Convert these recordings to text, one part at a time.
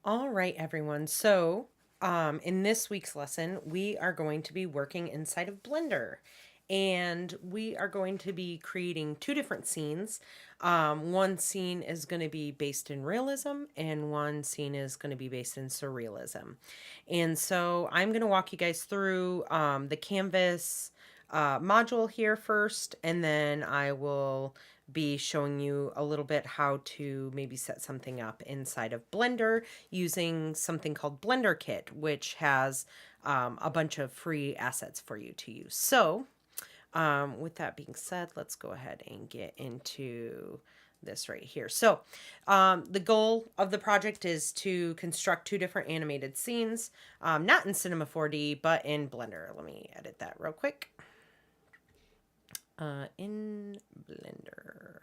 All right, everyone. So, in this week's lesson, we are going to be working inside of Blender. And we are going to be creating two different scenes. One scene is going to be based in realism, and one scene is going to be based in surrealism. And so I'm going to walk you guys through the Canvas module here first, and then I will be showing you a little bit how to maybe set something up inside of Blender using something called Blender Kit, which has a bunch of free assets for you to use. So, with that being said, let's go ahead and get into this right here. So, the goal of the project is to construct two different animated scenes, not in Cinema 4D, but in Blender. Let me edit that real quick. In Blender.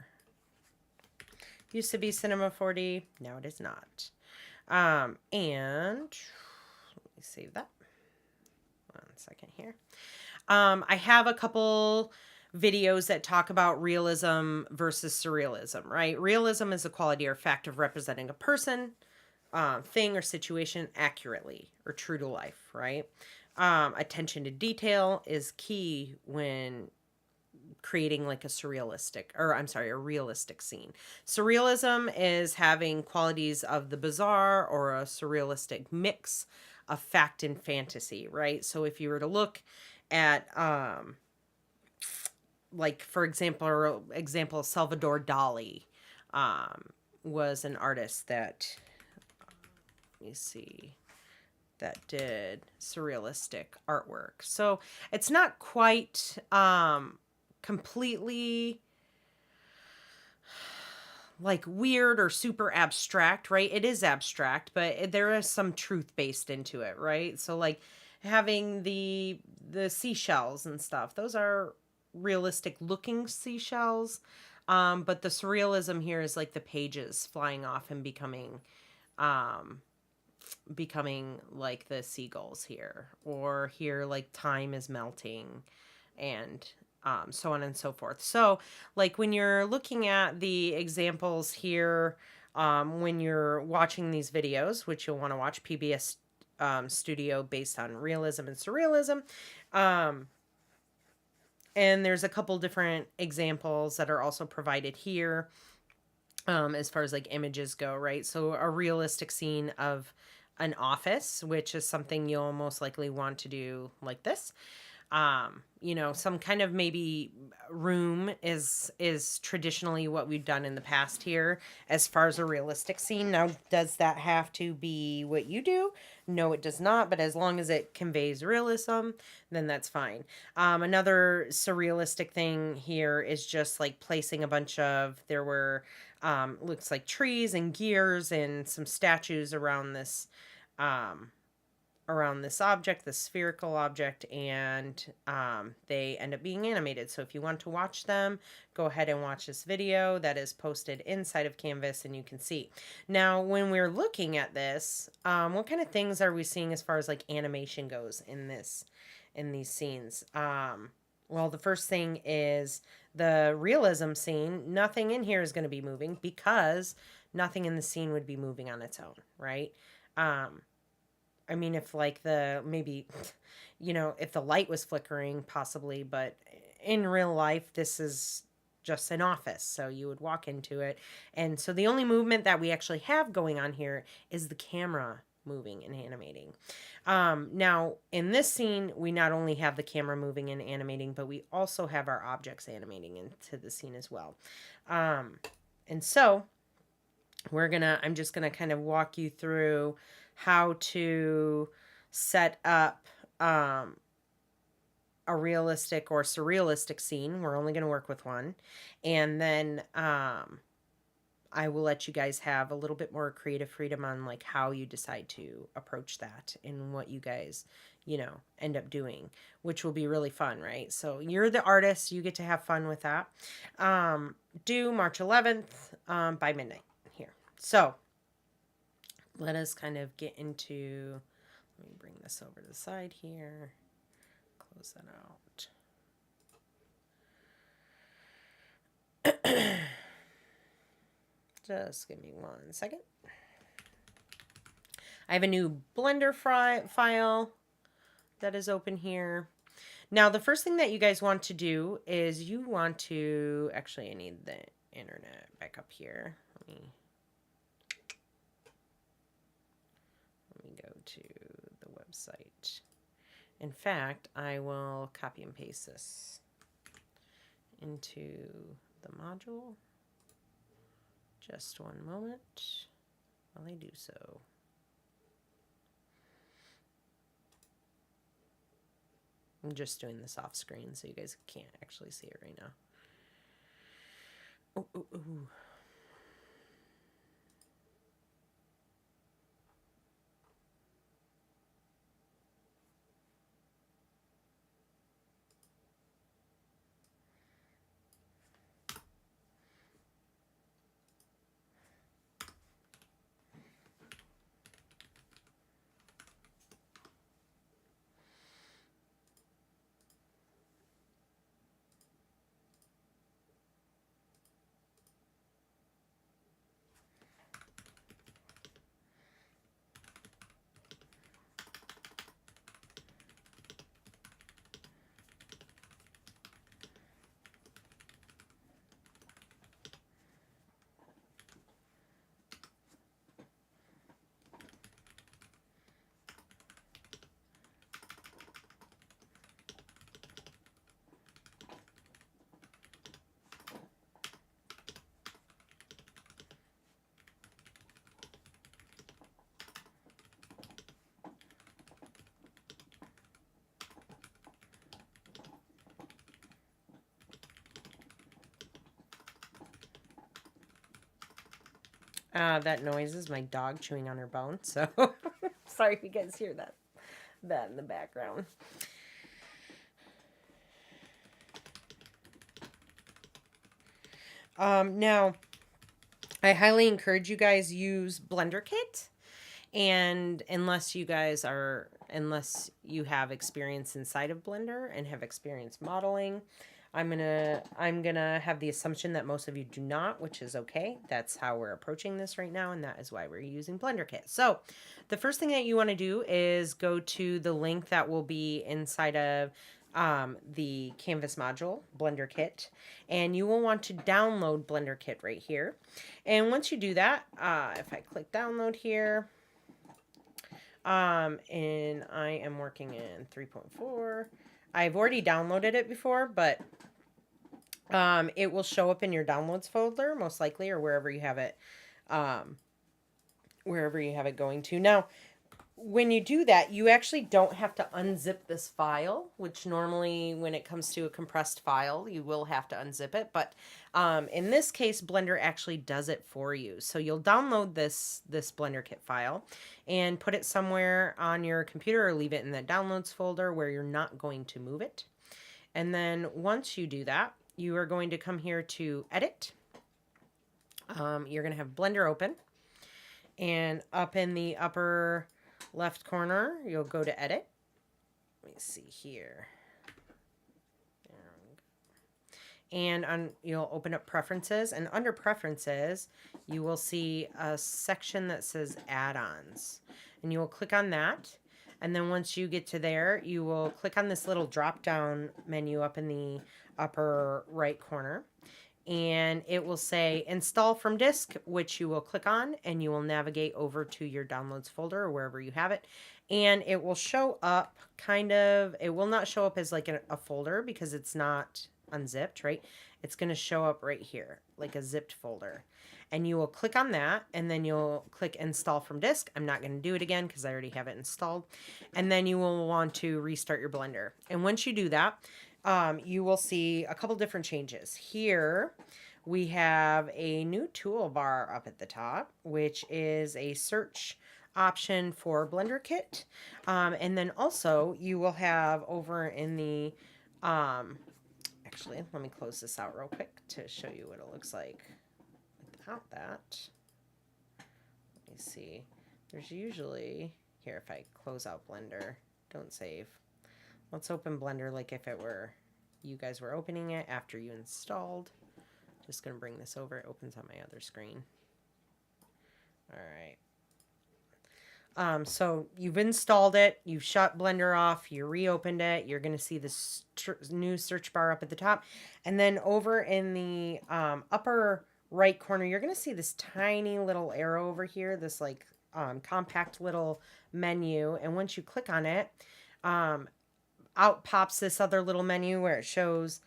Used to be Cinema 4D, now it is not. And let me save that. 1 second here. I have a couple videos that talk about realism versus surrealism, right? Realism is the quality or fact of representing a person, thing, or situation accurately or true to life, right? Attention to detail is key when creating like a surrealistic, or I'm sorry, a realistic scene. Surrealism is having qualities of the bizarre or a surrealistic mix of fact and fantasy, right? So if you were to look at like for example Salvador Dali was an artist that, let me see, that did surrealistic artwork. So it's not quite completely like weird or super abstract, right? It is abstract, but there is some truth based into it, right? So like having the seashells and stuff, those are realistic looking seashells. But the surrealism here is like the pages flying off and um becoming like the seagulls here, or here like time is melting, and so on and so forth. So, like when you're looking at the examples here, when you're watching these videos, which you'll want to watch PBS Studio based on realism and surrealism. Um, and there's a couple different examples that are also provided here as far as like images go, right? So, a realistic scene of an office, which is something you'll most likely want to do like this. Some kind of maybe room is traditionally what we've done in the past here as far as a realistic scene. Now, does that have to be what you do? No, it does not, but as long as it conveys realism, then that's fine. Another surrealistic thing here is just like placing a bunch of, there were looks like trees and gears and some statues um around this object, this spherical object, and they end up being animated. So if you want to watch them, go ahead and watch this video that is posted inside of Canvas, and you can see. Now, when we're looking at this, what kind of things are we seeing as far as like animation goes in these scenes? Well, the first thing is the realism scene. Nothing in here is going to be moving because nothing in the scene would be moving on its own, right? Um, I mean, if like maybe, if the light was flickering, possibly, but in real life, this is just an office. So you would walk into it. And so the only movement that we actually have going on here is the camera moving and animating. Now, in this scene, we not only have the camera moving and animating, but we also have our objects animating into the scene as well. And so I'm just gonna kind of walk you through how to set up a realistic or surrealistic scene. We're only gonna work with one, and then I will let you guys have a little bit more creative freedom on like how you decide to approach that and what you guys end up doing, which will be really fun, right? So you're the artist, you get to have fun with that. Due March 11th by midnight here. So let us kind of get into, let me bring this over to the side here, close that out. Just give me 1 second. I have a new Blender file that is open here. Now, the first thing that you guys want to do is you want to, actually, I need the internet back up here. Let me go to the website. In fact, I will copy and paste this into the module. Just one moment while I do so. I'm just doing this off screen so you guys can't actually see it right now. Oh, oh, oh. That noise is my dog chewing on her bone, so sorry if you guys hear that in the background. Now, I highly encourage you guys use Blender Kit, and unless you have experience inside of Blender and have experience modeling, I'm gonna have the assumption that most of you do not, which is okay. That's how we're approaching this right now, and that is why we're using Blender Kit. So the first thing that you want to do is go to the link that will be inside of the Canvas module, Blender Kit, and you will want to download Blender Kit right here. And once you do that, if I click download here, and I am working in 3.4. I've already downloaded it before, but it will show up in your downloads folder, most likely, or wherever you have it, going to. Now, when you do that, you actually don't have to unzip this file, which normally when it comes to a compressed file, you will have to unzip it. But in this case, Blender actually does it for you. So you'll download this Blender Kit file and put it somewhere on your computer or leave it in the downloads folder where you're not going to move it. And then once you do that, you are going to come here to Edit. You're going to have Blender open. And up in the upper left corner, you'll go to Edit. Let me see here. And you'll open up Preferences. And under Preferences, you will see a section that says Add-ons. And you will click on that. And then once you get to there, you will click on this little drop-down menu up in the upper right corner. And it will say Install from Disk, which you will click on, and you will navigate over to your Downloads folder or wherever you have it. And it will show up it will not show up as like a folder because it's not unzipped, right? It's going to show up right here, like a zipped folder. And you will click on that, and then you'll click Install from Disk. I'm not going to do it again because I already have it installed. And then you will want to restart your Blender. And once you do that, you will see a couple different changes. Here, we have a new toolbar up at the top, which is a search option for Blender Kit. And then also, you will have over in the... actually, let me close this out real quick to show you what it looks like without that. Let me see. There's usually... Here, if I close out Blender, don't save. Let's open Blender like if it were you guys were opening it after you installed. Just going to bring this over. It opens on my other screen. All right. So you've installed it, you've shut Blender off, you reopened it, you're going to see this new search bar up at the top. And then over in the upper right corner, you're going to see this tiny little arrow over here, this like compact little menu. And once you click on it, um, out pops this other little menu where it shows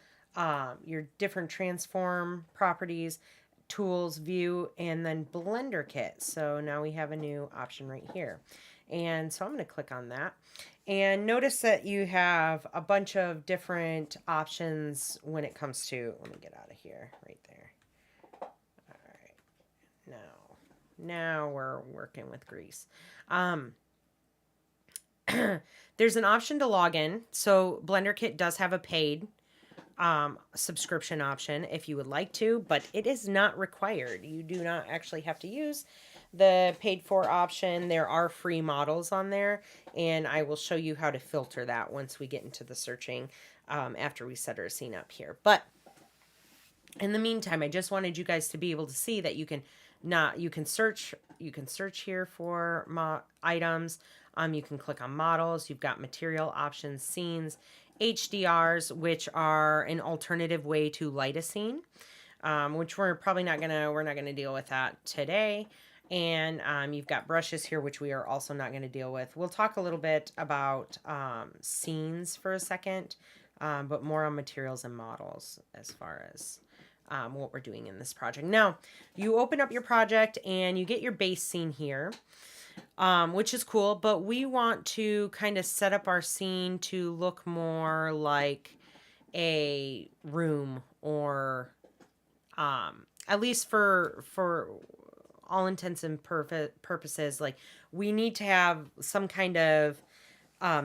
your different transform properties, tools, view, and then Blender kit. So now we have a new option right here. And so I'm going to click on that. And notice that you have a bunch of different options when it comes to, let me get out of here, right there. All right, now we're working with grease. There's an option to log in. So Blender Kit does have a paid subscription option if you would like to, but it is not required. You do not actually have to use the paid for option. There are free models on there, and I will show you how to filter that once we get into the searching after we set our scene up here. But in the meantime, I just wanted you guys to be able to see that you can search here for items. You can click on models. You've got material options, scenes, HDRs, which are an alternative way to light a scene, which we're not gonna deal with that today. And you've got brushes here, which we are also not going to deal with. We'll talk a little bit about scenes for a second, but more on materials and models as far as what we're doing in this project. Now, you open up your project and you get your base scene here, which is cool, but we want to kind of set up our scene to look more like a room, or at least for all intents and purposes, like we need to have some kind of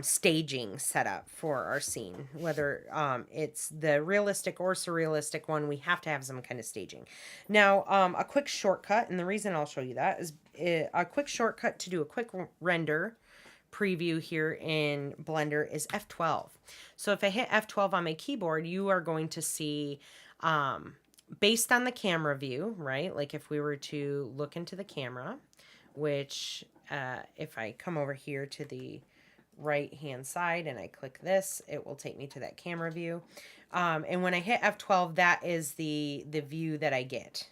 staging set up for our scene, whether it's the realistic or surrealistic one. We have to have some kind of staging. Now, a quick shortcut, and the reason I'll show you that is a quick shortcut to do a quick render preview here in Blender is F12. So if I hit F12 on my keyboard, you are going to see based on the camera view, right? Like if we were to look into the camera, which if I come over here to the right hand side and I click this, it will take me to that camera view. And when I hit F12, that is the view that I get.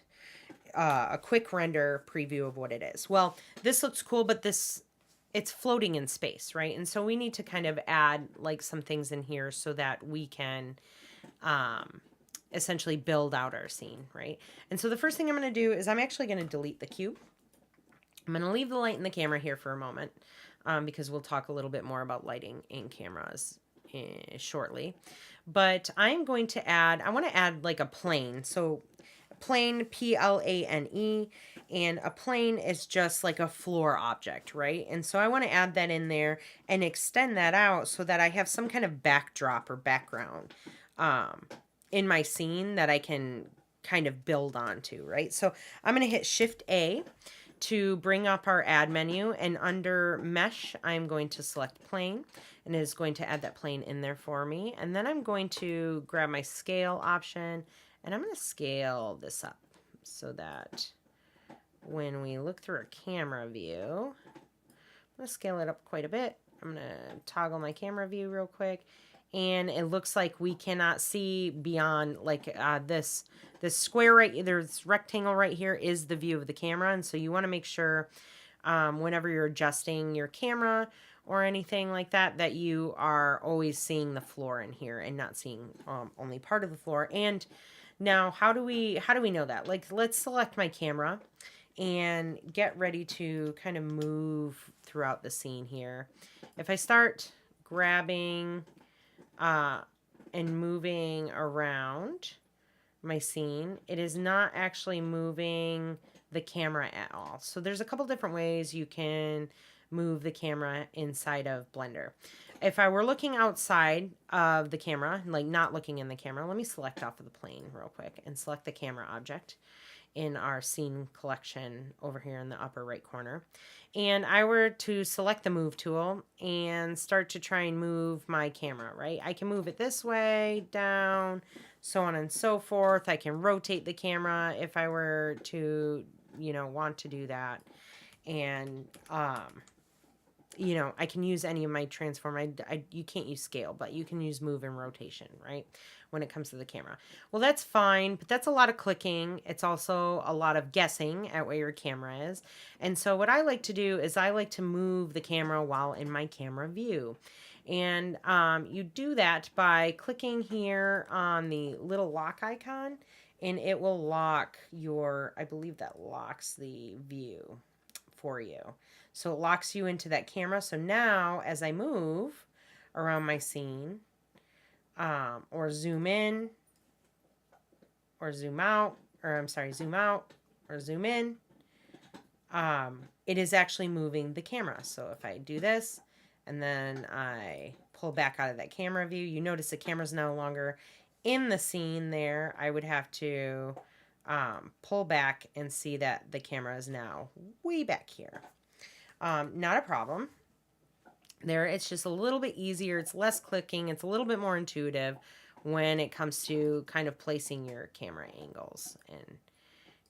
A quick render preview of what it is. Well, this looks cool, but it's floating in space, right? And so we need to kind of add like some things in here so that we can essentially build out our scene, right? And so the first thing I'm going to do is I'm actually going to delete the cube. I'm going to leave the light in the camera here for a moment because we'll talk a little bit more about lighting in cameras shortly. But I'm going to I want to add like a plane. So plane, Plane, and a plane is just like a floor object, right? And so I want to add that in there and extend that out so that I have some kind of backdrop or background in my scene that I can kind of build onto, right? So I'm going to hit Shift A to bring up our add menu, and under mesh, I'm going to select plane, and it is going to add that plane in there for me. And then I'm going to grab my scale option, and I'm going to scale this up so that when we look through a camera view, I'm going to scale it up quite a bit. I'm going to toggle my camera view real quick, and it looks like we cannot see beyond like this square right there, this rectangle right here is the view of the camera. And so you want to make sure whenever you're adjusting your camera or anything like that, that you are always seeing the floor in here and not seeing only part of the floor. And now how do we know that? Like, let's select my camera and get ready to kind of move throughout the scene here. If I start grabbing and moving around my scene, it is not actually moving the camera at all. So there's a couple different ways you can move the camera inside of Blender. If I were looking outside of the camera, like not looking in the camera, let me select off of the plane real quick and select the camera object in our scene collection over here in the upper right corner. And I were to select the move tool and start to try and move my camera, right? I can move it this way, down, so on and so forth. I can rotate the camera if I were to, want to do that. And you know, I can use any of my transform. You can't use scale, but you can use move and rotation, right? When it comes to the camera. Well, that's fine, but that's a lot of clicking. It's also a lot of guessing at where your camera is. And so what I like to do is I like to move the camera while in my camera view. And you do that by clicking here on the little lock icon, and it will lock your, I believe that locks the view for you. So it locks you into that camera. So now as I move around my scene, or zoom in, or zoom out, or I'm sorry, zoom out, or zoom in, it is actually moving the camera. So if I do this, and then I pull back out of that camera view, you notice the camera's no longer in the scene there. I would have to pull back and see that the camera is now way back here. Not a problem. There, it's just a little bit easier. It's less clicking. It's a little bit more intuitive when it comes to kind of placing your camera angles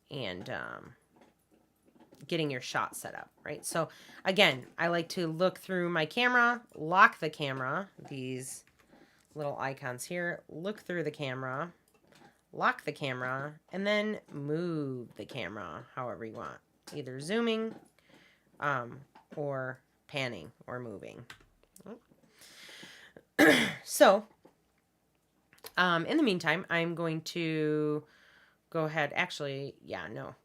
and getting your shot set up, right? So again, I like to look through my camera, lock the camera, these little icons here, look through the camera, lock the camera, and then move the camera however you want, either zooming or panning or moving. So in the meantime, I'm going to go ahead. Actually, yeah, no.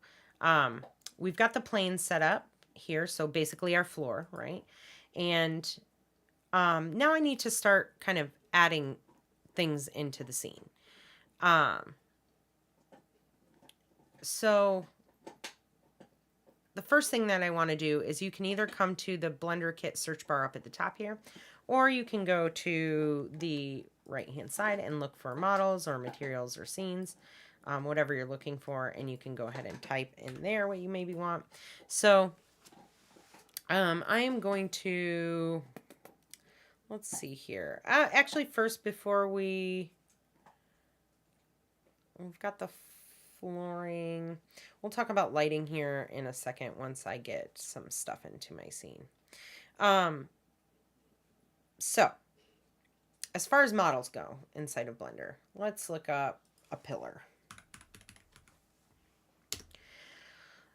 We've got the plane set up here. So basically our floor, right? And now I need to start kind of adding things into the scene. So the first thing that I want to do is you can either come to the Blender Kit search bar up at the top here, or you can go to the right-hand side and look for models or materials or scenes, whatever you're looking for, and you can go ahead and type in there what you maybe want. So I am going to, let's see here. Actually, first, before we've got the flooring. We'll talk about lighting here in a second once I get some stuff into my scene. So, as far as models go inside of Blender, let's look up a pillar.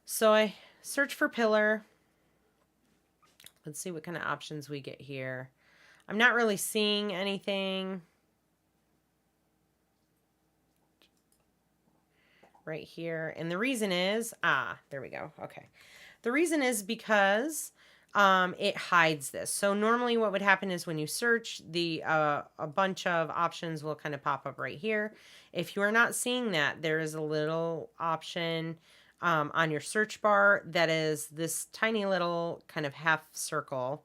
So I search for pillar. Let's see what kind of options we get here. I'm not really seeing anything right here. And the reason is, there we go. Okay. The reason is because it hides this. So normally what would happen is when you search, a bunch of options will kind of pop up right here. If you are not seeing that, there is a little option on your search bar that is this tiny little kind of half circle.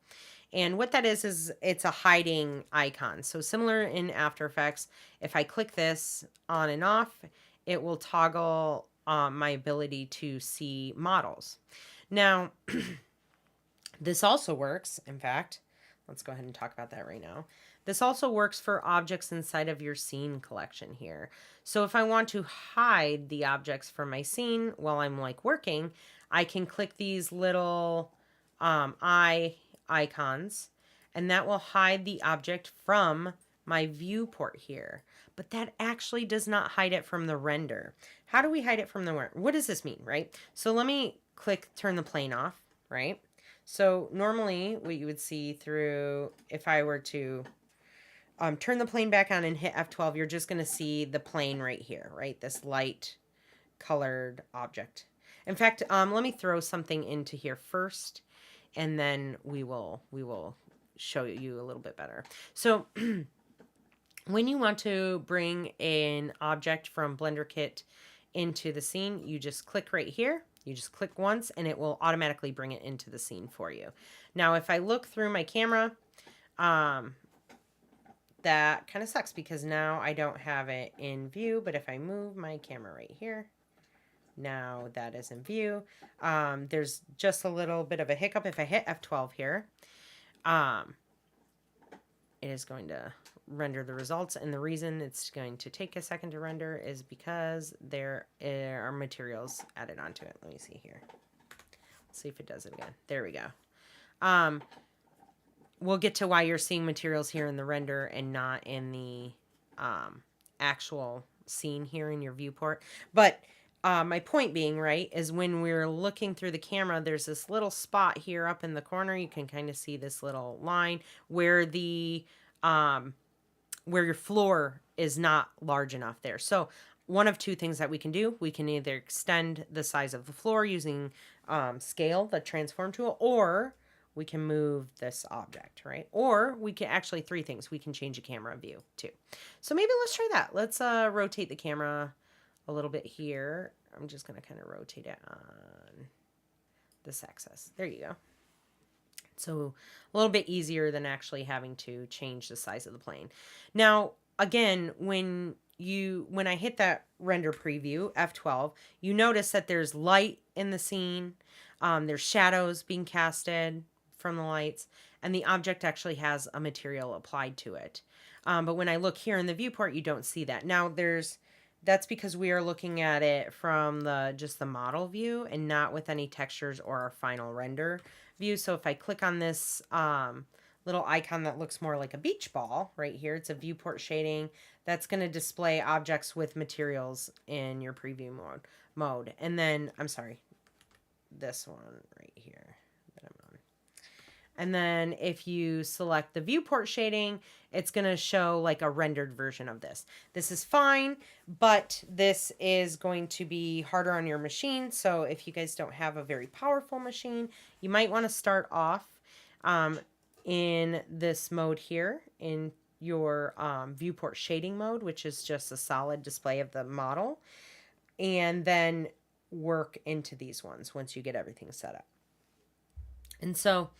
And what that is it's a hiding icon. So similar in After Effects, if I click this on and off, it will toggle my ability to see models. Now, this also works, in fact, let's go ahead and talk about that right now. This also works for objects inside of your scene collection here. So if I want to hide the objects from my scene while I'm like working, I can click these little eye icons, and that will hide the object from my viewport here. But that actually does not hide it from the render. How do we hide it from the render? What does this mean, right? So let me click turn the plane off, right? So normally what you would see through, if I were to turn the plane back on and hit F12, you're just going to see the plane right here, right? This light colored object. In fact, let me throw something into here first, and then we will show you a little bit better. So when you want to bring an object from Blender Kit into the scene, you just click right here. You just click once and it will automatically bring it into the scene for you. Now, if I look through my camera, that kind of sucks because now I don't have it in view. But if I move my camera right here, now that is in view. There's just a little bit of a hiccup. If I hit F12 here, it is going to render the results, and the reason it's going to take a second to render is because there are materials added onto it. Let me see here. Let's see if it does it again. There we go. we'll get to why you're seeing materials here in the render and not in the actual scene here in your viewport. But my point being, right, is when we're looking through the camera, there's this little spot here up in the corner. You can kind of see this little line where the where your floor is not large enough there. So one of two things that we can do. We can either extend the size of the floor using scale, the transform tool, or we can move this object, right? Or we can actually, three things. We can change the camera view too. So maybe let's try that. Let's rotate the camera a little bit here. I'm just going to kind of rotate it on this axis. There you go. So a little bit easier than actually having to change the size of the plane. Now, again, when I hit that render preview, F12, you notice that there's light in the scene. There's shadows being casted from the lights, and the object actually has a material applied to it. But when I look here in the viewport, you don't see that. Now, that's because we are looking at it from just the model view and not with any textures or our final render view. So if I click on this little icon that looks more like a beach ball right here, it's a viewport shading. That's going to display objects with materials in your preview mode. And then, I'm sorry, this one right here that I'm on. And then if you select the viewport shading, it's going to show like a rendered version of this. This is fine, but this is going to be harder on your machine. So if you guys don't have a very powerful machine, you might want to start off in this mode here in your viewport shading mode, which is just a solid display of the model, and then work into these ones once you get everything set up. And so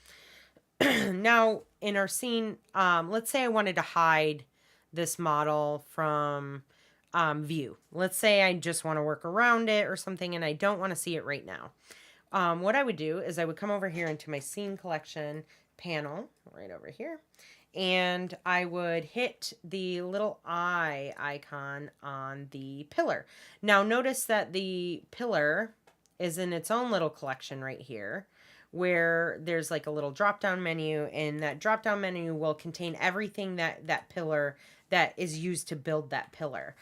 now in our scene, let's say I wanted to hide this model from view. Let's say I just want to work around it or something and I don't want to see it right now. What I would do is I would come over here into my scene collection panel right over here, and I would hit the little eye icon on the pillar. Now notice that the pillar is in its own little collection right here, where there's like a little drop down menu, and that drop down menu will contain everything that pillar that is used to build that pillar.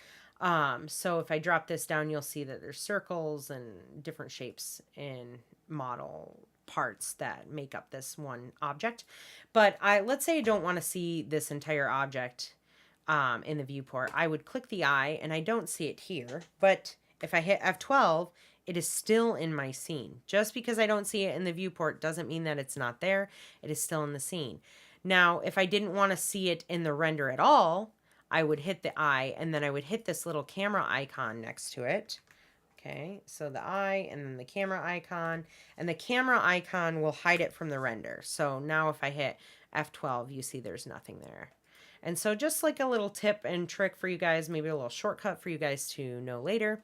So if I drop this down, you'll see that there's circles and different shapes in model parts that make up this one object. But let's say I don't want to see this entire object in the viewport. I would click the eye, and I don't see it here. But if I hit F12, it is still in my scene. Just because I don't see it in the viewport doesn't mean that it's not there. It is still in the scene. Now, if I didn't want to see it in the render at all, I would hit the eye, and then I would hit this little camera icon next to it. Okay, so the eye and then the camera icon, and the camera icon will hide it from the render. So now if I hit F12, you see there's nothing there. And so just like a little tip and trick for you guys, maybe a little shortcut for you guys to know later.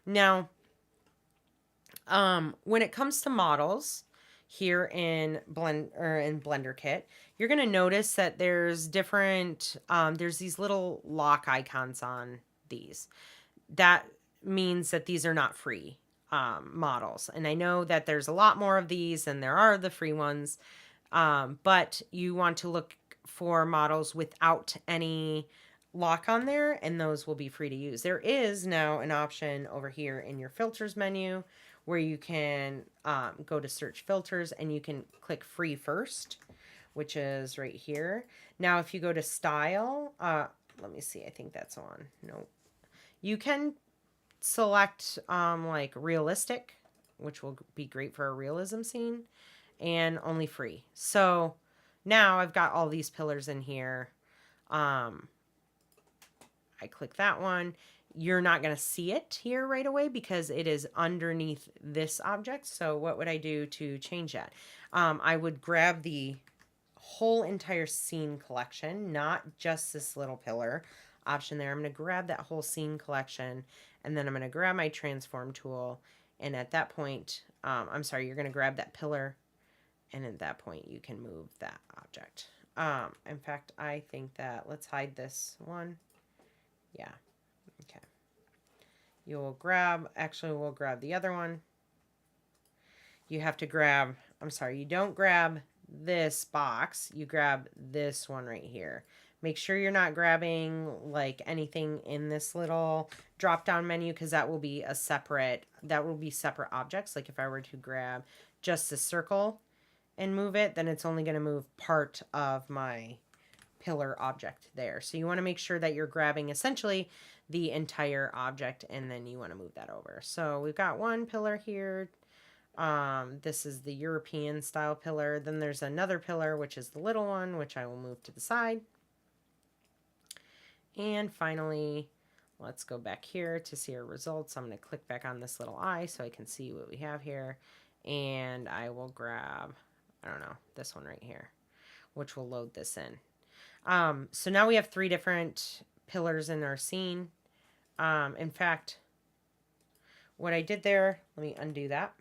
Now, when it comes to models here in Blender Kit, you're going to notice that there's different, there's these little lock icons on these. That means that these are not free models. And I know that there's a lot more of these than there are the free ones, but you want to look for models without any lock on there, and those will be free to use. There is now an option over here in your filters menu where you can go to search filters, and you can click free first, which is right here. Now, if you go to style, let me see, I think that's on. Nope. You can select like realistic, which will be great for a realism scene, and only free. So now I've got all these pillars in here. I click that one. You're not going to see it here right away because it is underneath this object. So what would I do to change that? I would grab the whole entire scene collection, not just this little pillar option there. I'm going to grab that whole scene collection, and then I'm going to grab my transform tool. And at that point, I'm sorry, you're going to grab that pillar, and at that point you can move that object. In fact, I think that let's hide this one. Yeah. Okay. We'll grab the other one. You have to grab, I'm sorry, you don't grab this box, you grab this one right here. Make sure you're not grabbing like anything in this little drop down menu, because that will be separate objects. Like if I were to grab just a circle and move it, then it's only going to move part of my pillar object there. So you want to make sure that you're grabbing essentially the entire object, and then you want to move that over. So we've got one pillar here. This is the European style pillar. Then there's another pillar, which is the little one, which I will move to the side. And finally, let's go back here to see our results. I'm going to click back on this little eye so I can see what we have here. And I will grab, I don't know, this one right here, which will load this in. So now we have 3 different pillars in our scene. In fact, what I did there, let me undo that.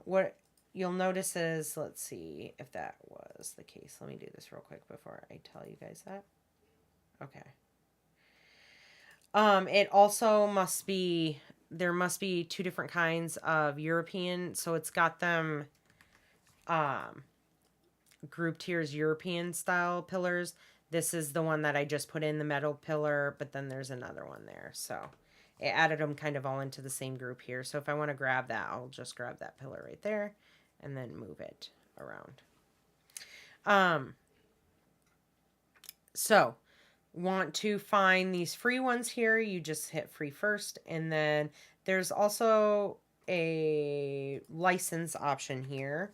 What you'll notice is, let's see if that was the case. Let me do this real quick before I tell you guys that. Okay. It also must be, there must be 2 different kinds of European. So it's got them, grouped here as European style pillars. This is the one that I just put in, the metal pillar, but then there's another one there. So it added them kind of all into the same group here. So if I want to grab that, I'll just grab that pillar right there and then move it around. So want to find these free ones here, you just hit free first, and then there's also a license option here,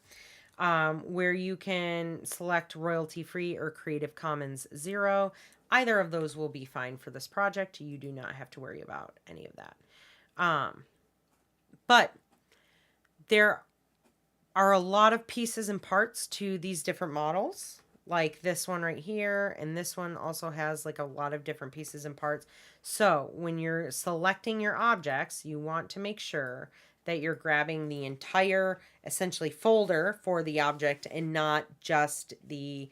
where you can select royalty free or Creative Commons 0. Either of those will be fine for this project. You do not have to worry about any of that. But there are a lot of pieces and parts to these different models. Like this one right here, and this one also has like a lot of different pieces and parts. So when you're selecting your objects, you want to make sure that you're grabbing the entire essentially folder for the object and not just the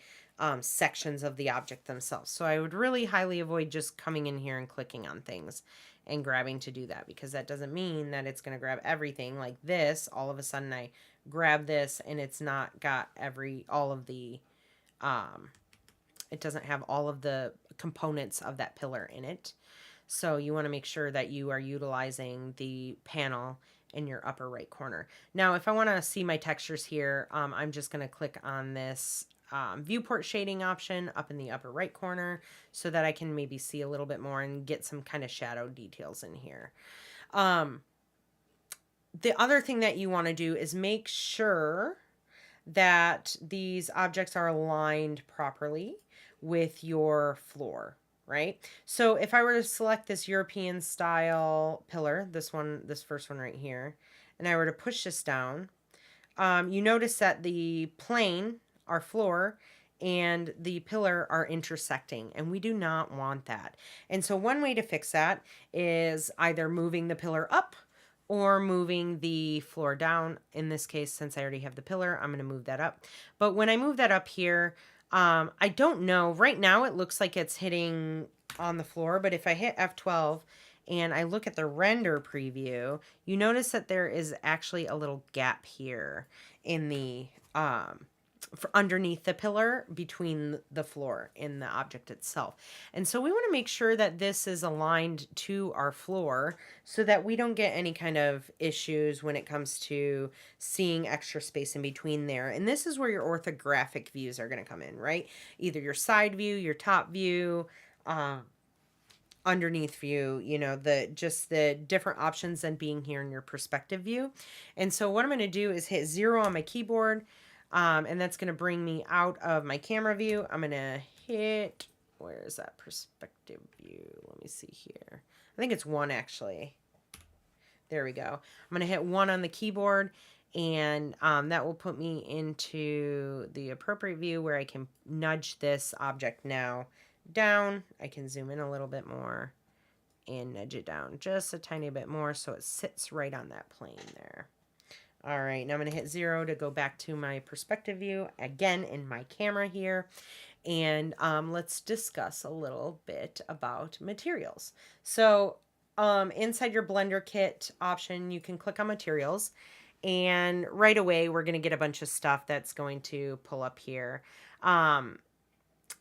sections of the object themselves. So I would really highly avoid just coming in here and clicking on things and grabbing to do that, because that doesn't mean that it's going to grab everything. Like this, all of a sudden I grab this and it's not got all of the it doesn't have all of the components of that pillar in it. So you want to make sure that you are utilizing the panel in your upper right corner. Now, if I want to see my textures here, I'm just going to click on this viewport shading option up in the upper right corner so that I can maybe see a little bit more and get some kind of shadow details in here. The other thing that you want to do is make sure that these objects are aligned properly with your floor, right? So if I were to select this European style pillar, this first one right here, and I were to push this down, you notice that the plane, our floor, and the pillar are intersecting, and we do not want that. And so one way to fix that is either moving the pillar up or moving the floor down. In this case, since I already have the pillar, I'm going to move that up. But when I move that up here, I don't know. Right now, it looks like it's hitting on the floor, but if I hit F12 and I look at the render preview, you notice that there is actually a little gap here in the underneath the pillar between the floor and the object itself. And so we want to make sure that this is aligned to our floor so that we don't get any kind of issues when it comes to seeing extra space in between there. And this is where your orthographic views are going to come in, right? Either your side view, your top view, underneath view, you know, just the different options than being here in your perspective view. And so what I'm going to do is hit 0 on my keyboard. And that's going to bring me out of my camera view. I'm going to hit, where is that perspective view? Let me see here. I think it's 1 actually. There we go. I'm going to hit 1 on the keyboard, and that will put me into the appropriate view where I can nudge this object now down. I can zoom in a little bit more and nudge it down just a tiny bit more so it sits right on that plane there. All right, now I'm going to hit 0 to go back to my perspective view, again in my camera here. And let's discuss a little bit about materials. So inside your Blender kit option, you can click on materials. And right away, we're going to get a bunch of stuff that's going to pull up here. Um,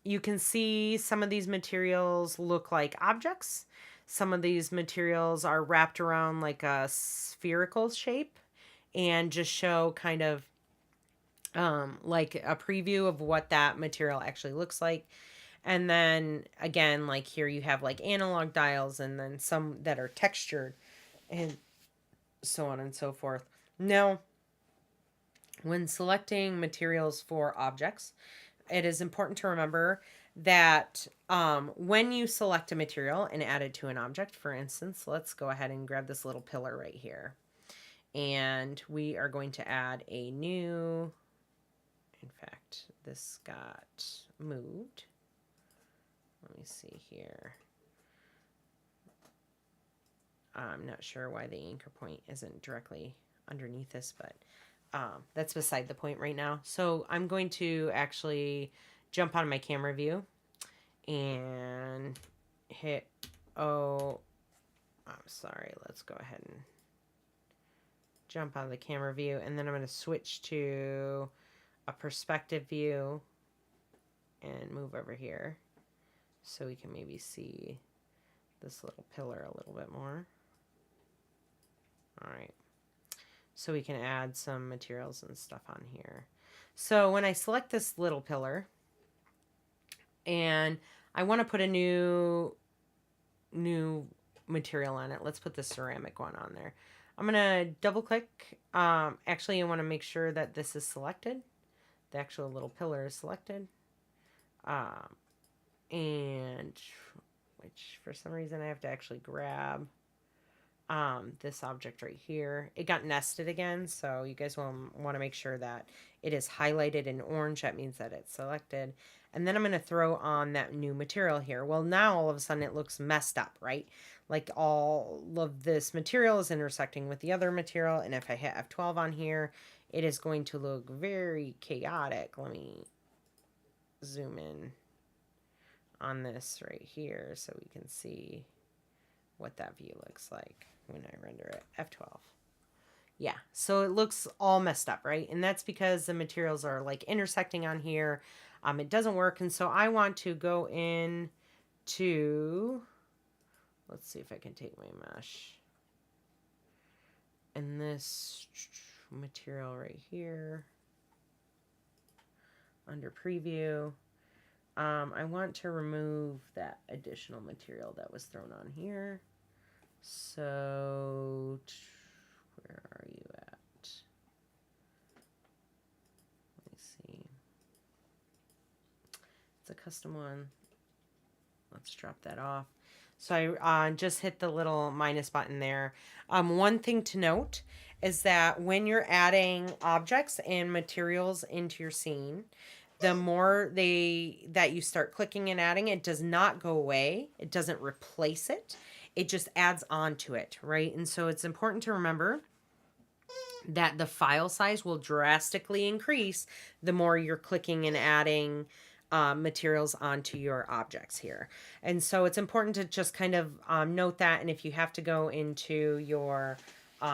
you can see some of these materials look like objects. Some of these materials are wrapped around like a spherical shape and just show kind of like a preview of what that material actually looks like. And then again, like here you have like analog dials and then some that are textured and so on and so forth. Now, when selecting materials for objects, it is important to remember that when you select a material and add it to an object, for instance, let's go ahead and grab this little pillar right here. And we are going to add a new, in fact, this got moved. Let me see here. I'm not sure why the anchor point isn't directly underneath this, but that's beside the point right now. So I'm going to actually jump on my camera view and hit O. I'm sorry. Let's go ahead and jump out of the camera view, and then I'm going to switch to a perspective view and move over here so we can maybe see this little pillar a little bit more. All right. So we can add some materials and stuff on here. So when I select this little pillar and I want to put a new material on it, let's put the ceramic one on there. I'm going to double click. Actually, I want to make sure that this is selected. The actual little pillar is selected. And which for some reason I have to actually grab this object right here. It got nested again, so you guys will want to make sure that it is highlighted in orange. That means that it's selected. And then I'm going to throw on that new material here. Well, now all of a sudden it looks messed up, right? Like all of this material is intersecting with the other material, and if I hit F12 on here, it is going to look very chaotic. Let me zoom in on this right here so we can see what that view looks like when I render it. F12. Yeah, so it looks all messed up, right? And that's because the materials are like intersecting on here. It doesn't work, and so I want to go in to, let's see if I can take my mesh. And this material right here, under preview, I want to remove that additional material that was thrown on here. So, where are you at? Let me see. It's a custom one. Let's drop that off. So I just hit the little minus button there. One thing to note is that when you're adding objects and materials into your scene, the more that you start clicking and adding, it does not go away. It doesn't replace it. It just adds on to it, right? And so it's important to remember that the file size will drastically increase the more you're clicking and adding materials onto your objects here. And so it's important to just kind of note that. And if you have to go into your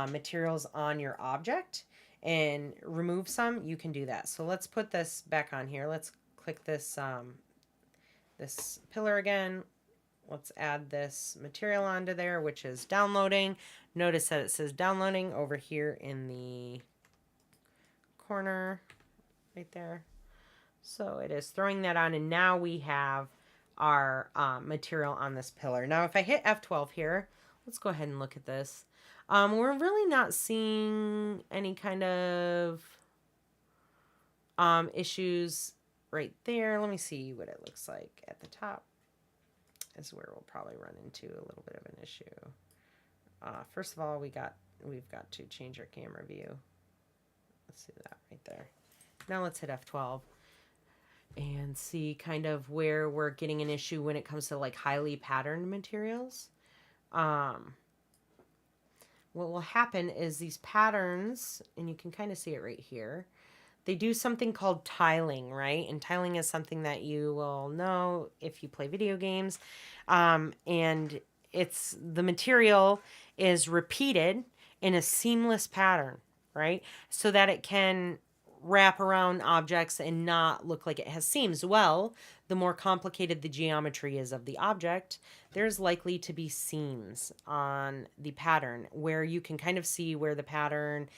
materials on your object and remove some, you can do that. So let's put this back on here. Let's click this this pillar again. Let's add this material onto there, which is downloading. Notice that it says downloading over here in the corner right there. So it is throwing that on, and now we have our material on this pillar. Now, if I hit F12 here, let's go ahead and look at this. We're really not seeing any kind of issues right there. Let me see what it looks like at the top. Is where we'll probably run into a little bit of an issue. First of all, we've got to change our camera view. Let's see that right there. Now let's hit F12 and see kind of where we're getting an issue when it comes to like highly patterned materials. What will happen is these patterns, and you can kind of see it right here, they do something called tiling, right? And tiling is something that you will know if you play video games. And it's the material is repeated in a seamless pattern. right? So that it can wrap around objects and not look like it has seams. Well, the more complicated the geometry is of the object, there's likely to be seams on the pattern where you can kind of see where the pattern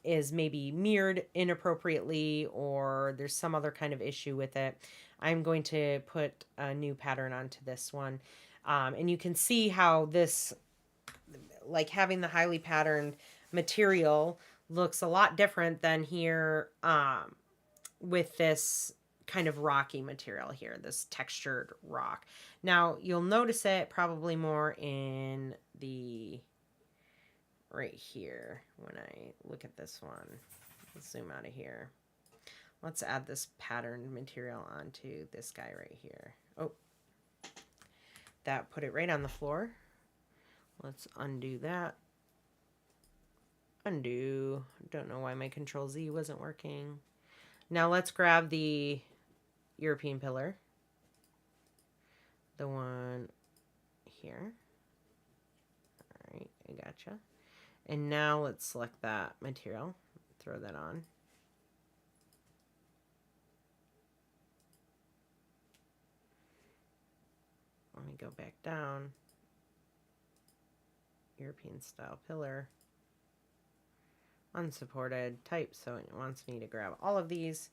is maybe mirrored inappropriately or there's some other kind of issue with it. I'm going to put a new pattern onto this one. And you can see how this, like having the highly patterned material, looks a lot different than here with this kind of rocky material here, this textured rock. Now, you'll notice it probably more in the right here when I look at this one. Let's zoom out of here. Let's add this patterned material onto this guy right here. Oh, that put it right on the floor. Let's undo that. Undo. Don't know why my Control Z wasn't working. Now let's grab the European pillar. The one here. All right, I gotcha. And now let's select that material. Throw that on. Let me go back down. European style pillar. Unsupported type, so it wants me to grab all of these,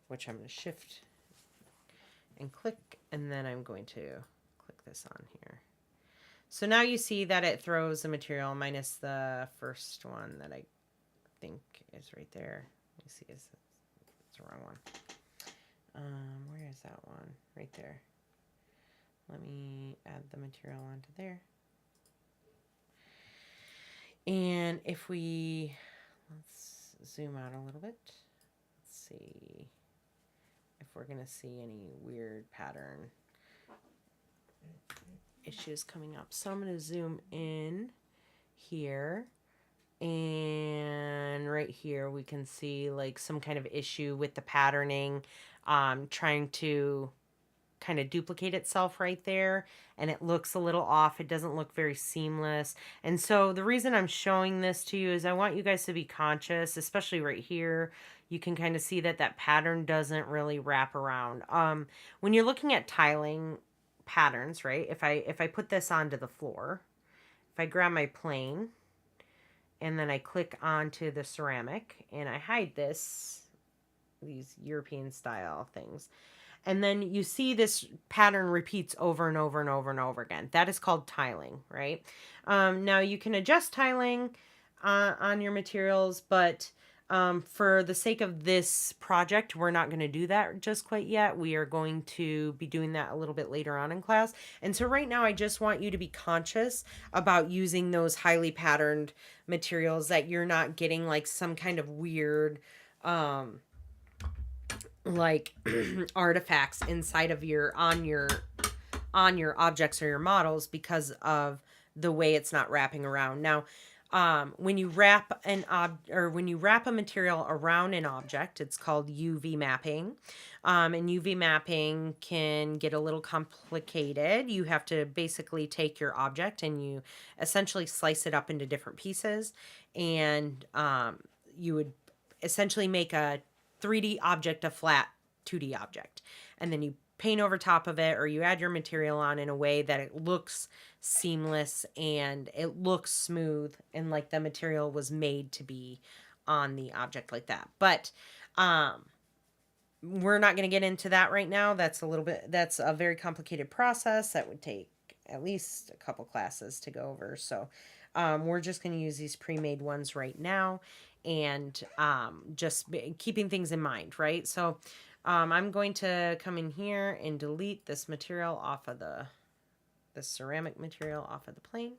which I'm going to shift and click, and then I'm going to click this on here. So now you see that it throws the material minus the first one that I think is right there. Let me see, it's the wrong one. Where is that one? Right there. Let me add the material onto there. And if we, let's zoom out a little bit. Let's see if we're going to see any weird pattern issues coming up. So I'm going to zoom in here. And right here we can see like some kind of issue with the patterning, trying to kind of duplicate itself right there, and it looks a little off. It doesn't look very seamless. And so the reason I'm showing this to you is I want you guys to be conscious, especially right here. You can kind of see that that pattern doesn't really wrap around. When you're looking at tiling patterns, right? If I put this onto the floor, if I grab my plane and then I click onto the ceramic and I hide these European style things, and then you see this pattern repeats over and over and over and over again. That is called tiling, right? Now you can adjust tiling on your materials, but for the sake of this project, we're not going to do that just quite yet. We are going to be doing that a little bit later on in class. And so right now, I just want you to be conscious about using those highly patterned materials, that you're not getting like some kind of weird like artifacts inside of your on your objects or your models because of the way it's not wrapping around. Now, when you wrap when you wrap a material around an object, it's called UV mapping. And UV mapping can get a little complicated. You have to basically take your object and you essentially slice it up into different pieces, and you would essentially make a 3D object a flat 2D object. And then you paint over top of it, or you add your material on in a way that it looks seamless and it looks smooth and like the material was made to be on the object like that. But we're not going to get into that right now. That's a very complicated process that would take at least a couple classes to go over. So we're just going to use these pre-made ones right now, and just keeping things in mind, right? So I'm going to come in here and delete this material off of the ceramic material off of the plane.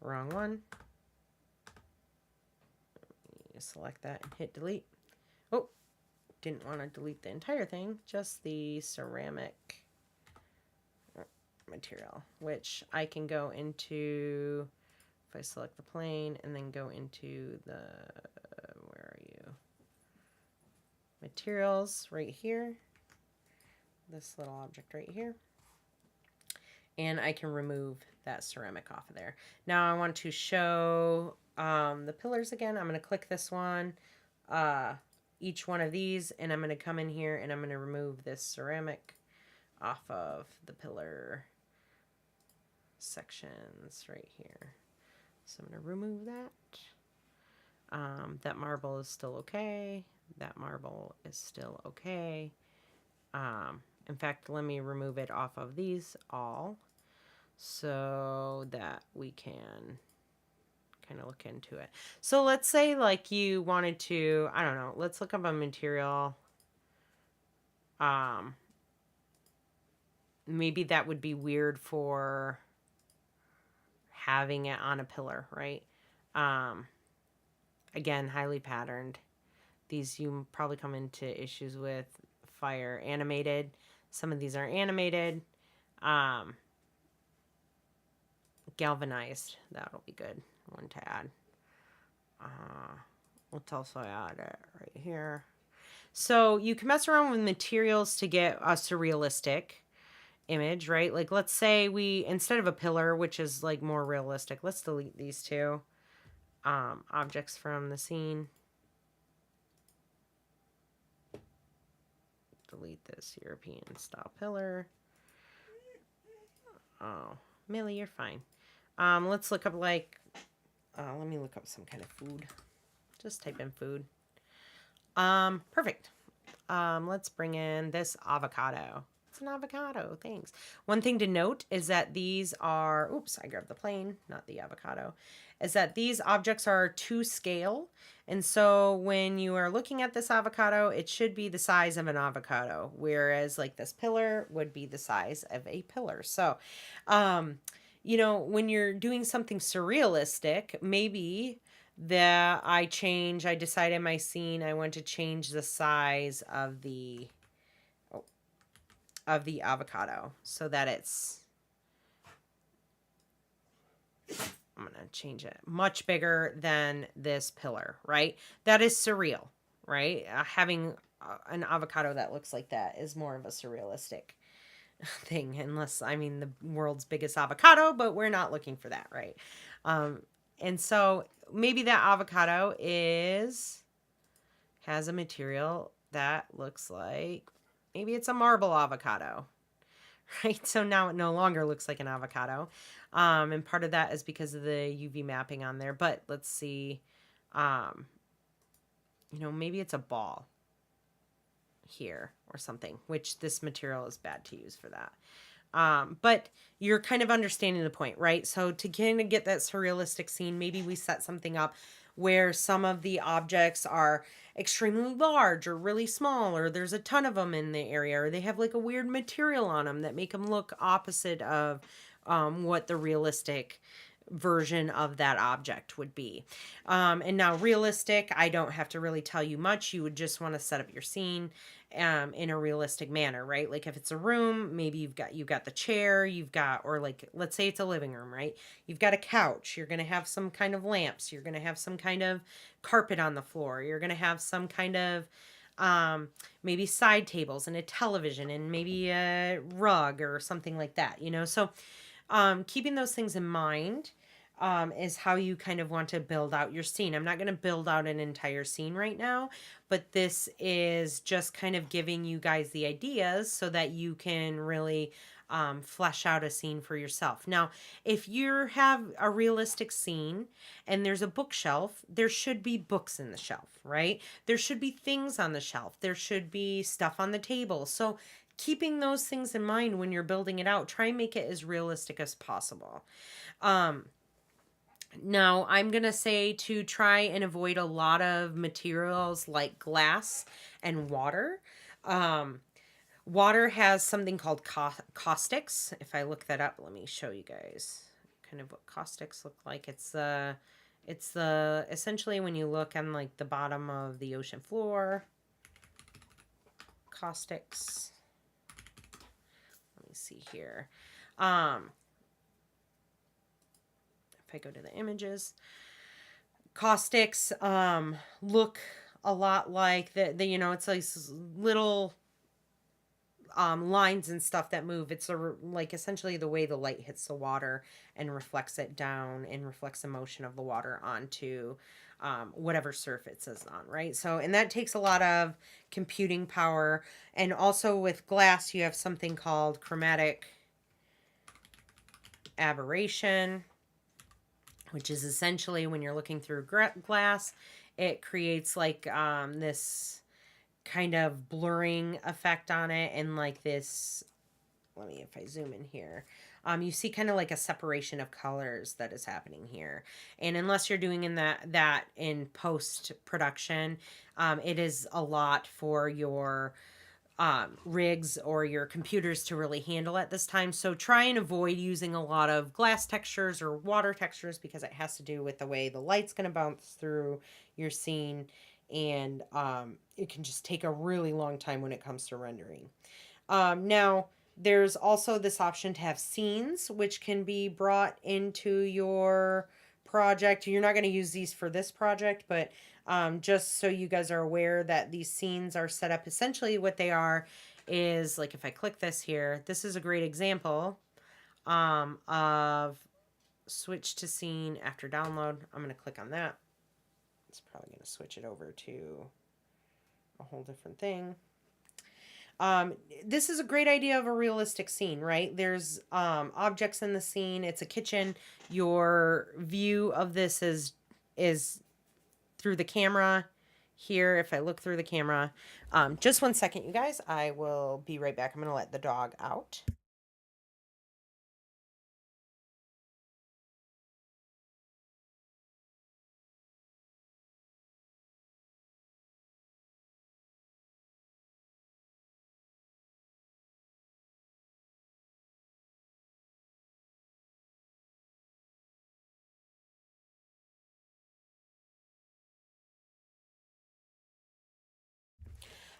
Wrong one. Select that and hit delete. Oh, didn't want to delete the entire thing, just the ceramic material, which I can go into, if I select the plane and then go into the, where are you? Materials right here, this little object right here, and I can remove that ceramic off of there. Now I want to show the pillars again. I'm going to click this one, each one of these, and I'm going to come in here and I'm going to remove this ceramic off of the pillar sections right here. So I'm going to remove that. That marble is still okay. That marble is still okay. In fact, let me remove it off of these all so that we can kind of look into it. So let's say like you wanted to, I don't know, let's look up a material. Maybe that would be weird for having it on a pillar, right? Again, highly patterned. These you probably come into issues with fire. Animated. Some of these are animated. Galvanized. That'll be good one to add. Let's also add it right here. So you can mess around with materials to get a surrealistic image, right? Like let's say we, instead of a pillar, which is like more realistic, let's delete these two objects from the scene. Delete this European style pillar. Oh, Millie, you're fine. Let's look up like, let me look up some kind of food. Just type in food. Perfect. Let's bring in this avocado. It's an avocado, thanks. One thing to note is that these are, oops, I grabbed the plane, not the avocado, is that these objects are to scale. And so when you are looking at this avocado, it should be the size of an avocado, whereas like this pillar would be the size of a pillar. So, you know, when you're doing something surrealistic, maybe that I decide in my scene, I want to change the size of the avocado so that it's, I'm going to change it much bigger than this pillar, right? That is surreal, right? Having an avocado that looks like that is more of a surrealistic thing, unless, I mean, the world's biggest avocado, but we're not looking for that, right? And so maybe that avocado has a material that looks like, maybe it's a marble avocado, right? So now it no longer looks like an avocado. And part of that is because of the UV mapping on there. But let's see, you know, maybe it's a ball here or something, which this material is bad to use for that. But you're kind of understanding the point, right? So to kind of get that surrealistic scene, maybe we set something up where some of the objects are extremely large or really small, or there's a ton of them in the area, or they have like a weird material on them that make them look opposite of what the realistic version of that object would be. And now realistic, I don't have to really tell you much. You would just want to set up your scene in a realistic manner, right? Like if it's a room, maybe you've got the chair, or like, let's say it's a living room, right? You've got a couch, you're going to have some kind of lamps, you're going to have some kind of carpet on the floor, you're going to have some kind of maybe side tables and a television and maybe a rug or something like that, you know? So keeping those things in mind is how you kind of want to build out your scene. I'm not going to build out an entire scene right now, but this is just kind of giving you guys the ideas so that you can really flesh out a scene for yourself. Now, if you have a realistic scene and there's a bookshelf, there should be books in the shelf, right? There should be things on the shelf. There should be stuff on the table. So keeping those things in mind when you're building it out, try and make it as realistic as possible. Now, I'm going to say to try and avoid a lot of materials like glass and water. Water has something called caustics. If I look that up, let me show you guys kind of what caustics look like. It's the essentially when you look on like the bottom of the ocean floor, caustics. Let me see here. If I go to the images, caustics look a lot like the you know, it's like little lines and stuff that move. It's like essentially the way the light hits the water and reflects it down and reflects the motion of the water onto whatever surface it's on, right? So, and that takes a lot of computing power. And also with glass, you have something called chromatic aberration, which is essentially when you're looking through glass, it creates like this kind of blurring effect on it, and like this, let me, if I zoom in here, you see kind of like a separation of colors that is happening here. And unless you're doing in that in post production, it is a lot for your rigs or your computers to really handle at this time. So try and avoid using a lot of glass textures or water textures, because it has to do with the way the light's going to bounce through your scene. And it can just take a really long time when it comes to rendering. Now, there's also this option to have scenes, which can be brought into your project. You're not going to use these for this project, but just so you guys are aware that these scenes are set up. Essentially what they are is, like, if I click this here, this is a great example of switch to scene after download. I'm going to click on that. It's probably going to switch it over to a whole different thing. This is a great idea of a realistic scene, right? There's objects in the scene. It's a kitchen. Your view of this is through the camera here. If I look through the camera, just one second, you guys, I will be right back. I'm going to let the dog out.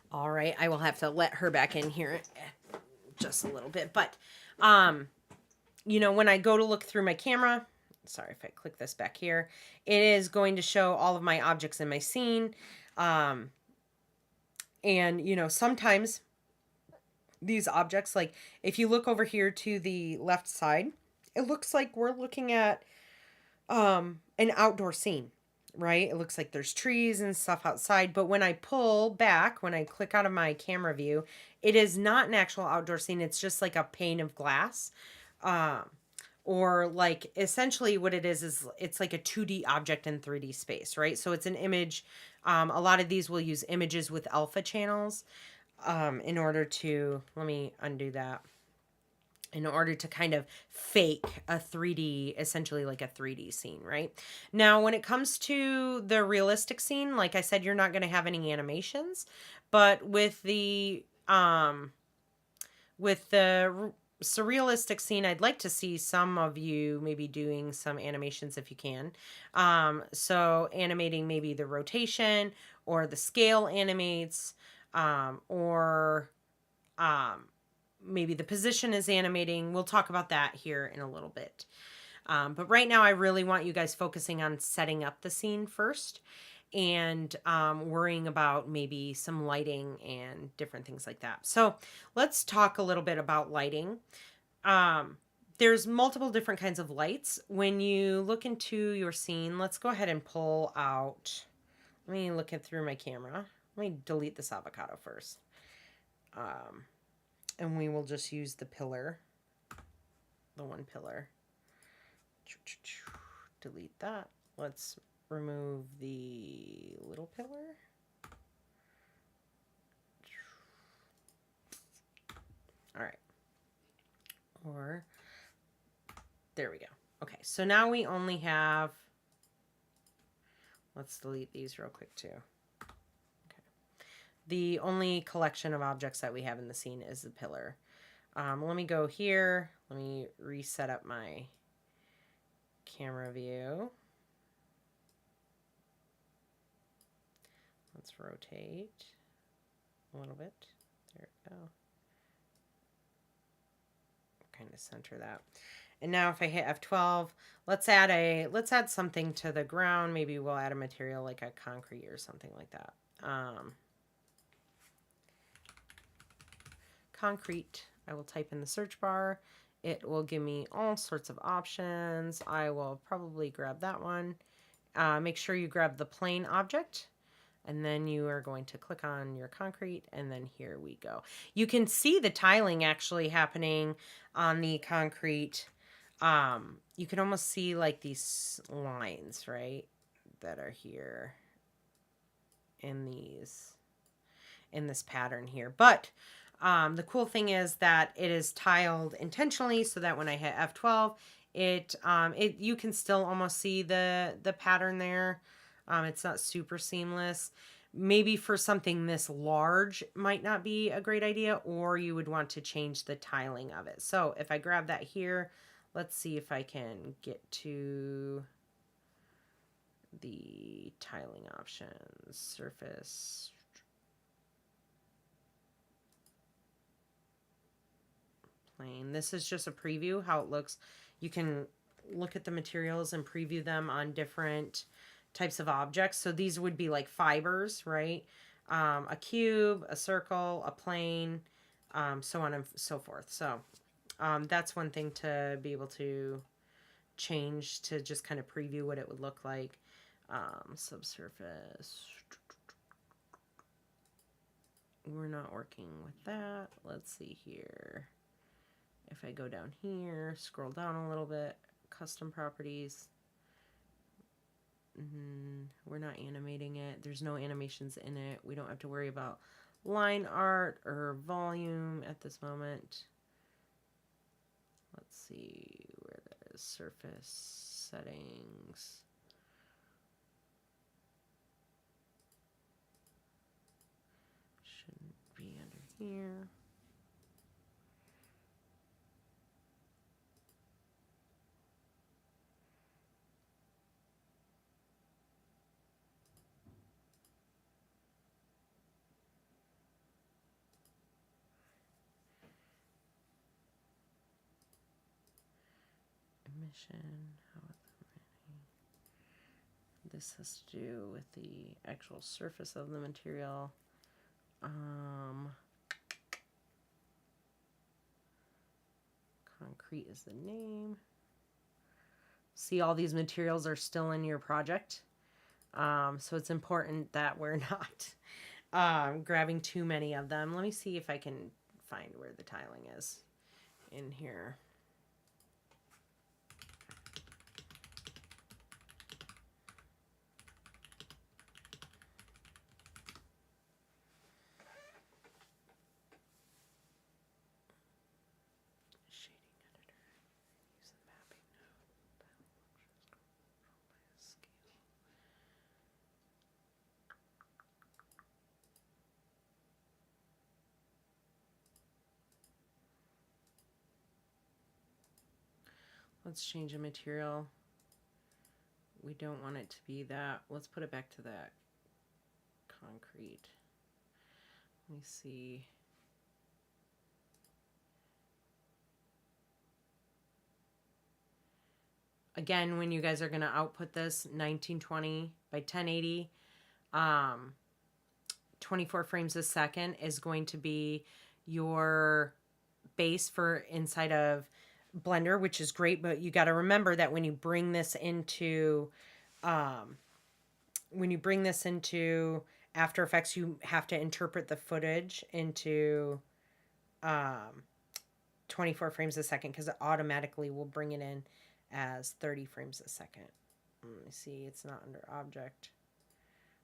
All right, I will have to let her back in here just a little bit. But, you know, when I go to look through my camera, sorry if I click this back here, it is going to show all of my objects in my scene. And, you know, sometimes these objects, like if you look over here to the left side, it looks like we're looking at an outdoor scene, right? It looks like there's trees and stuff outside, but when I pull back, when I click out of my camera view, it is not an actual outdoor scene. It's just like a pane of glass. Or like essentially what it is it's like a 2D object in 3D space, right? So it's an image. A lot of these will use images with alpha channels in order to, let me undo that, in order to kind of fake a 3D, essentially like a 3D scene, right? Now, when it comes to the realistic scene, like I said, you're not going to have any animations, but with the surrealistic scene, I'd like to see some of you maybe doing some animations if you can. So animating maybe the rotation or the scale animates, or maybe the position is animating. We'll talk about that here in a little bit. But right now I really want you guys focusing on setting up the scene first, and worrying about maybe some lighting and different things like that. So let's talk a little bit about lighting. There's multiple different kinds of lights. When you look into your scene, let's go ahead and pull out, let me look it through my camera. Let me delete this avocado first. And we will just use the pillar, the one pillar. Delete that. Let's remove the little pillar. All right. Or, there we go. Okay, so now we only have, let's delete these real quick too. The only collection of objects that we have in the scene is the pillar. Let me go here. Let me reset up my camera view. Let's rotate a little bit. There we go. Kind of center that. And now if I hit F12, let's add something to the ground. Maybe we'll add a material like a concrete or something like that. concrete. I will type in the search bar. It will give me all sorts of options. I will probably grab that one. Make sure you grab the plane object, and then you are going to click on your concrete, and then here we go. You can see the tiling actually happening on the concrete. You can almost see like these lines, right, that are here in this pattern here. But the cool thing is that it is tiled intentionally so that when I hit F12, you can still almost see the pattern there. It's not super seamless. Maybe for something this large might not be a great idea, or you would want to change the tiling of it. So if I grab that here, let's see if I can get to the tiling options, surface. Plane. This is just a preview how it looks. You can look at the materials and preview them on different types of objects. So these would be like fibers, right? A cube, a circle, a plane, so on and so forth. So that's one thing to be able to change, to just kind of preview what it would look like. Subsurface. We're not working with that. Let's see here. If I go down here, scroll down a little bit, custom properties. We're not animating it. There's no animations in it. We don't have to worry about line art or volume at this moment. Let's see where that is. Surface settings. Shouldn't be under here. This has to do with the actual surface of the material. Concrete is the name. See, all these materials are still in your project. So it's important that we're not grabbing too many of them. Let me see if I can find where the tiling is in here. Let's change a material. We don't want it to be that. Let's put it back to that concrete. Let me see. Again, when you guys are going to output this, 1920 by 1080, 24 frames a second is going to be your base for inside of Blender, which is great, but you got to remember that when you bring this into After Effects, you have to interpret the footage into 24 frames a second, because it automatically will bring it in as 30 frames a second. Let me see, it's not under object.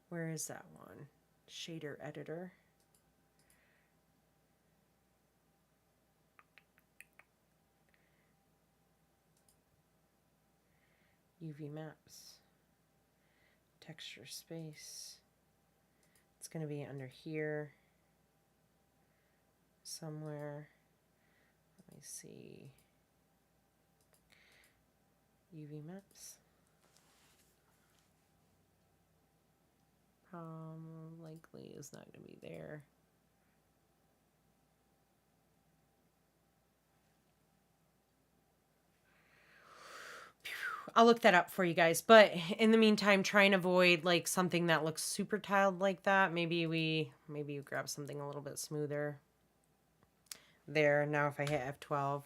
Where is that one? Shader editor. UV maps, texture space. It's going to be under here somewhere. Let me see. UV maps. Likely is not going to be there. I'll look that up for you guys. But in the meantime, try and avoid like something that looks super tiled like that. Maybe you grab something a little bit smoother. there. Now if I hit F12,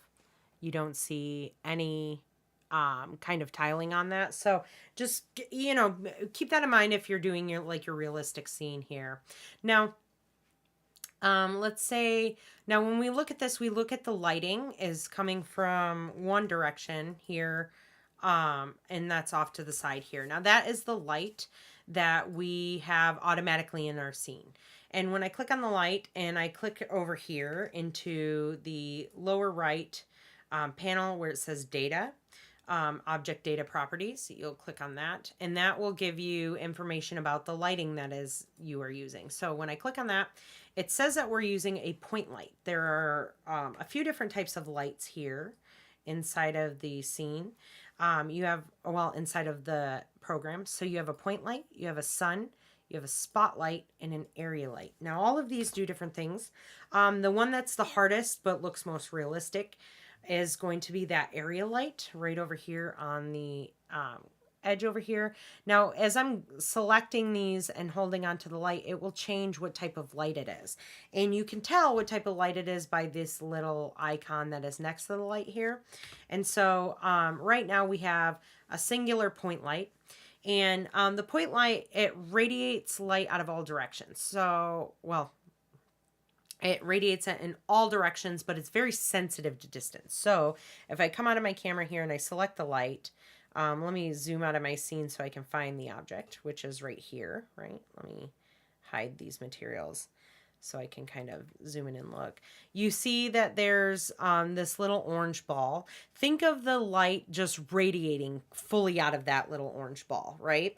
you don't see any kind of tiling on that. So just, you know, keep that in mind if you're doing your like your realistic scene here. Now, let's say now when we look at this, we look at the lighting is coming from one direction here, and that's off to the side here. Now that is the light that we have automatically in our scene. And when I click on the light and I click over here into the lower right panel where it says data, object data properties, you'll click on that and that will give you information about the lighting that is you are using. So when I click on that, it says that we're using a point light. There are a few different types of lights here inside of the scene. You have, well, inside of the program. So you have a point light, you have a sun, you have a spotlight, and an area light. Now, all of these do different things. The one that's the hardest but looks most realistic is going to be that area light right over here on the edge over here. Now, as I'm selecting these and holding onto the light, it will change what type of light it is. And you can tell what type of light it is by this little icon that is next to the light here. And so right now we have a singular point light. And the point light, it radiates light out of all directions. So, well, it radiates it in all directions, but it's very sensitive to distance. So if I come out of my camera here and I select the light, let me zoom out of my scene so I can find the object, which is right here, right? Let me hide these materials so I can kind of zoom in and look. You see that there's this little orange ball. Think of the light just radiating fully out of that little orange ball, right?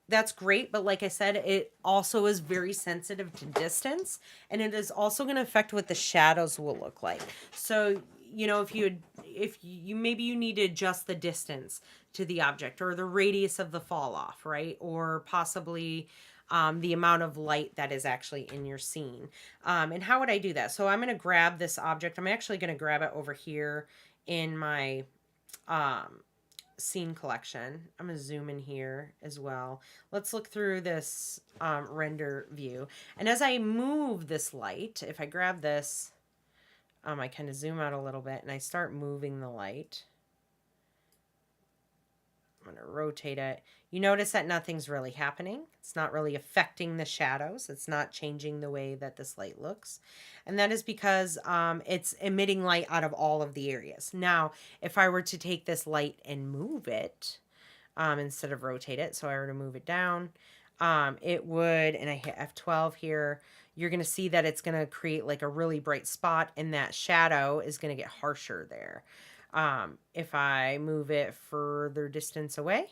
That's great, but like I said, it also is very sensitive to distance, and it is also going to affect what the shadows will look like. So, you know, if you maybe you need to adjust the distance to the object or the radius of the fall off, right? Or possibly the amount of light that is actually in your scene. And how would I do that? So I'm going to grab this object. I'm actually going to grab it over here in my scene collection. I'm going to zoom in here as well. Let's look through this render view. And as I move this light, if I grab this, I kind of zoom out a little bit and I start moving the light. I'm going to rotate it. You notice that nothing's really happening. It's not really affecting the shadows. It's not changing the way that this light looks. And that is because it's emitting light out of all of the areas. Now, if I were to take this light and move it, instead of rotate it, so I were to move it down, it would, and I hit F12 here, you're going to see that it's going to create like a really bright spot, and that shadow is going to get harsher there. If I move it further distance away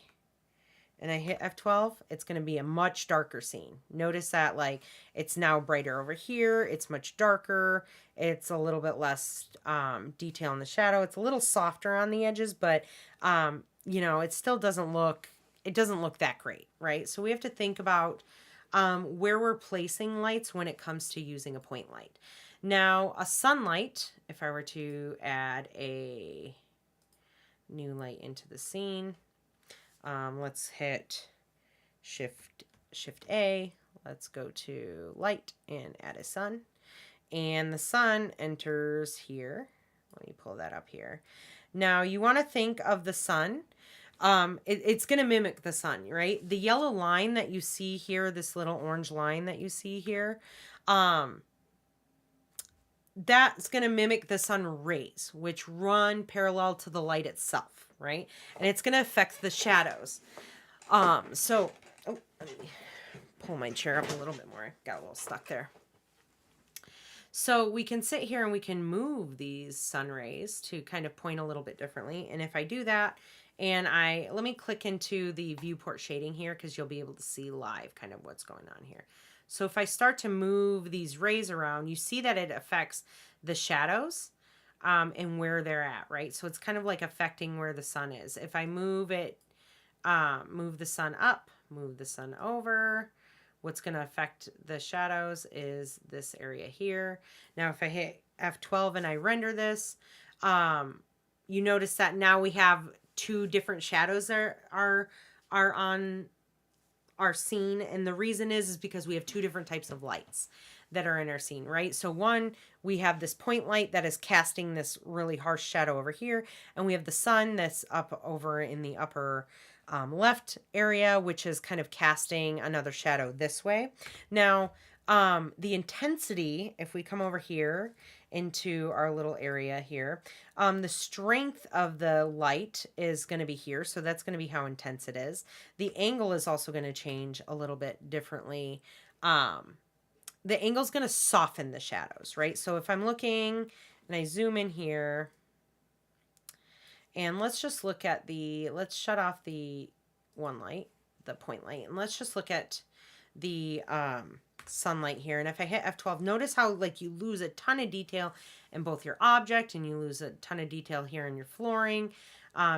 and I hit F12, it's going to be a much darker scene. Notice that like it's now brighter over here. It's much darker. It's a little bit less detail in the shadow. It's a little softer on the edges, but you know, it still doesn't look that great, right? So we have to think about where we're placing lights when it comes to using a point light. Now, a sunlight, if I were to add a new light into the scene, let's hit Shift A. Let's go to light and add a sun. And the sun enters here. Let me pull that up here. Now, you want to think of the sun. It's going to mimic the sun, right? The yellow line that you see here, this little orange line that you see here, that's going to mimic the sun rays, which run parallel to the light itself, right? And it's going to affect the shadows. Let me pull my chair up a little bit more. Got a little stuck there. So we can sit here and we can move these sun rays to kind of point a little bit differently. And if I do that, and let me click into the viewport shading here because you'll be able to see live kind of what's going on here. So if I start to move these rays around, you see that it affects the shadows and where they're at, right? So it's kind of like affecting where the sun is. If I move it, move the sun up, move the sun over, what's going to affect the shadows is this area here. Now, if I hit F12 and I render this, you notice that now we have two different shadows that are on our scene, and the reason is because we have two different types of lights that are in our scene, right? So one, we have this point light that is casting this really harsh shadow over here, and we have the sun that's up over in the upper left area, which is kind of casting another shadow this way. Now, the intensity, if we come over here into our little area here, the strength of the light is going to be here. So that's going to be how intense it is. The angle is also going to change a little bit differently. The angle is going to soften the shadows, right? So if I'm looking and I zoom in here, and let's just look at let's shut off the one light, the point light, and let's just look at the sunlight here. And if I hit F12, notice how like you lose a ton of detail in both your object and you lose a ton of detail here in your flooring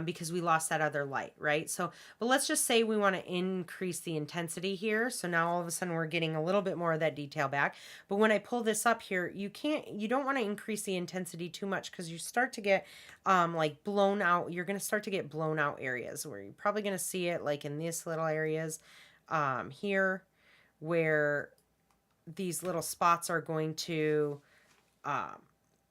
because we lost that other light, right? So, but let's just say we want to increase the intensity here. So now all of a sudden we're getting a little bit more of that detail back. But when I pull this up here, you don't want to increase the intensity too much because you start to get like blown out. You're going to start to get blown out areas where you're probably going to see it like in these little areas here where these little spots are going to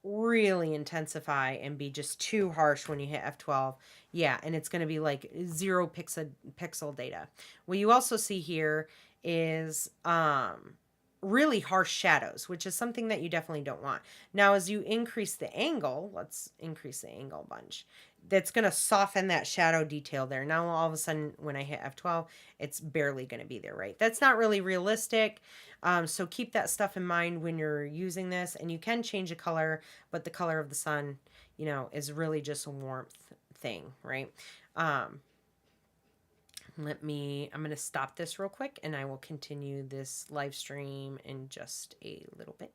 really intensify and be just too harsh when you hit F12. Yeah, and it's going to be like 0 pixel data. What you also see here is really harsh shadows, which is something that you definitely don't want. Now, as you increase the angle, let's increase the angle a bunch. That's going to soften that shadow detail there. Now, all of a sudden, when I hit F12, it's barely going to be there, right? That's not really realistic. So keep that stuff in mind when you're using this. And you can change the color, but the color of the sun, you know, is really just a warmth thing, right? I'm going to stop this real quick and I will continue this live stream in just a little bit.